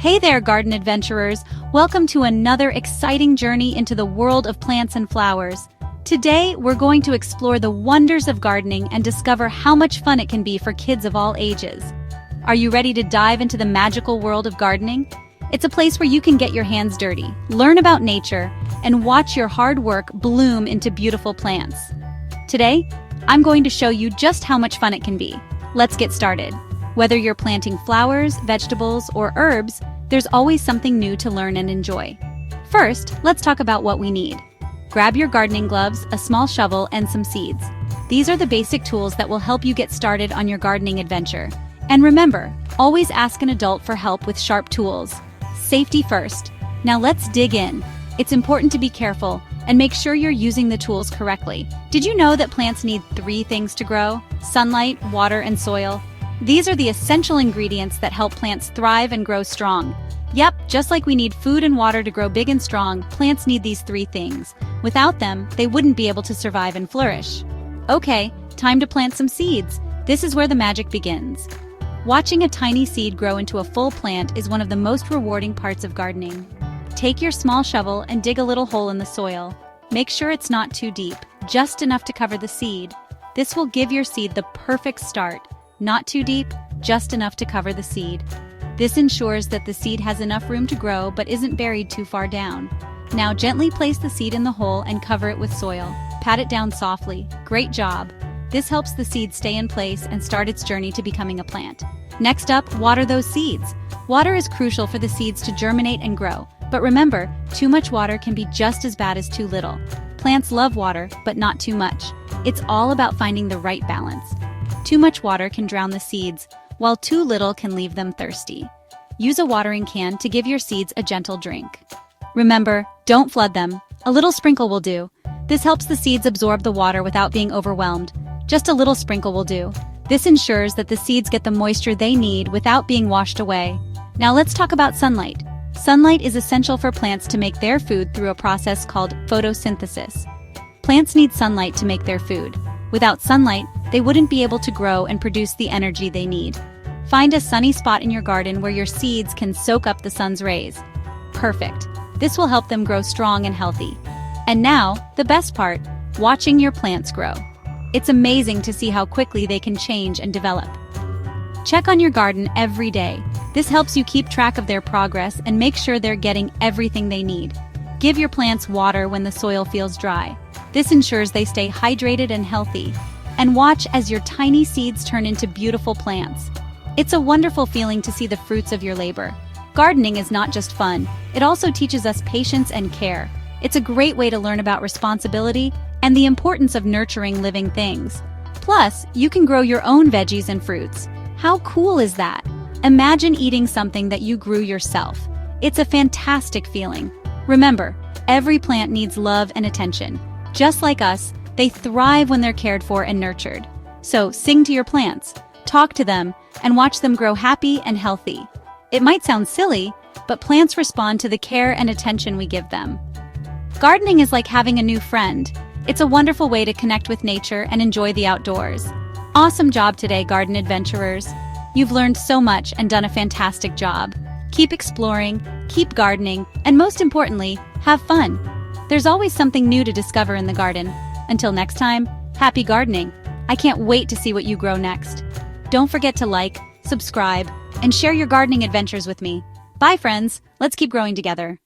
Hey there, garden adventurers! Welcome to another exciting journey into the world of plants and flowers. Today, we're going to explore the wonders of gardening and discover how much fun it can be for kids of all ages. Are you ready to dive into the magical world of gardening? It's a place where you can get your hands dirty, learn about nature, and watch your hard work bloom into beautiful plants. Today, I'm going to show you just how much fun it can be. Let's get started. Whether you're planting flowers, vegetables, or herbs, there's always something new to learn and enjoy. First, let's talk about what we need. Grab your gardening gloves, a small shovel, and some seeds. These are the basic tools that will help you get started on your gardening adventure. And remember, always ask an adult for help with sharp tools. Safety first. Now let's dig in. It's important to be careful and make sure you're using the tools correctly. Did you know that plants need 3 things to grow? Sunlight, water, and soil. These are the essential ingredients that help plants thrive and grow strong. Yep, just like we need food and water to grow big and strong, plants need these 3 things. Without them, they wouldn't be able to survive and flourish. Okay, time to plant some seeds. This is where the magic begins. Watching a tiny seed grow into a full plant is one of the most rewarding parts of gardening. Take your small shovel and dig a little hole in the soil. Make sure it's not too deep, just enough to cover the seed. This will give your seed the perfect start. Not too deep, just enough to cover the seed. This ensures that the seed has enough room to grow but isn't buried too far down. Now gently place the seed in the hole and cover it with soil. Pat it down softly. Great job. This helps the seed stay in place and start its journey to becoming a plant. Next up, water those seeds. Water is crucial for the seeds to germinate and grow. But remember, too much water can be just as bad as too little. Plants love water, but not too much. It's all about finding the right balance. Too much water can drown the seeds, while too little can leave them thirsty. Use a watering can to give your seeds a gentle drink. Remember, don't flood them. A little sprinkle will do. This helps the seeds absorb the water without being overwhelmed. Just a little sprinkle will do. This ensures that the seeds get the moisture they need without being washed away. Now let's talk about sunlight. Sunlight is essential for plants to make their food through a process called photosynthesis. Plants need sunlight to make their food. Without sunlight, they wouldn't be able to grow and produce the energy they need. Find a sunny spot in your garden where your seeds can soak up the sun's rays. Perfect. This will help them grow strong and healthy. And now, the best part, watching your plants grow. It's amazing to see how quickly they can change and develop. Check on your garden every day. This helps you keep track of their progress and make sure they're getting everything they need. Give your plants water when the soil feels dry. This ensures they stay hydrated and healthy. And watch as your tiny seeds turn into beautiful plants. It's a wonderful feeling to see the fruits of your labor. Gardening is not just fun, it also teaches us patience and care. It's a great way to learn about responsibility and the importance of nurturing living things. Plus, you can grow your own veggies and fruits. How cool is that? Imagine eating something that you grew yourself. It's a fantastic feeling. Remember, every plant needs love and attention. Just like us, they thrive when they're cared for and nurtured. So sing to your plants, talk to them, and watch them grow happy and healthy. It might sound silly, but plants respond to the care and attention we give them. Gardening is like having a new friend. It's a wonderful way to connect with nature and enjoy the outdoors. Awesome job today, garden adventurers. You've learned so much and done a fantastic job. Keep exploring, keep gardening, and most importantly, have fun. There's always something new to discover in the garden. Until next time, happy gardening. I can't wait to see what you grow next. Don't forget to like, subscribe, and share your gardening adventures with me. Bye, friends. Let's keep growing together.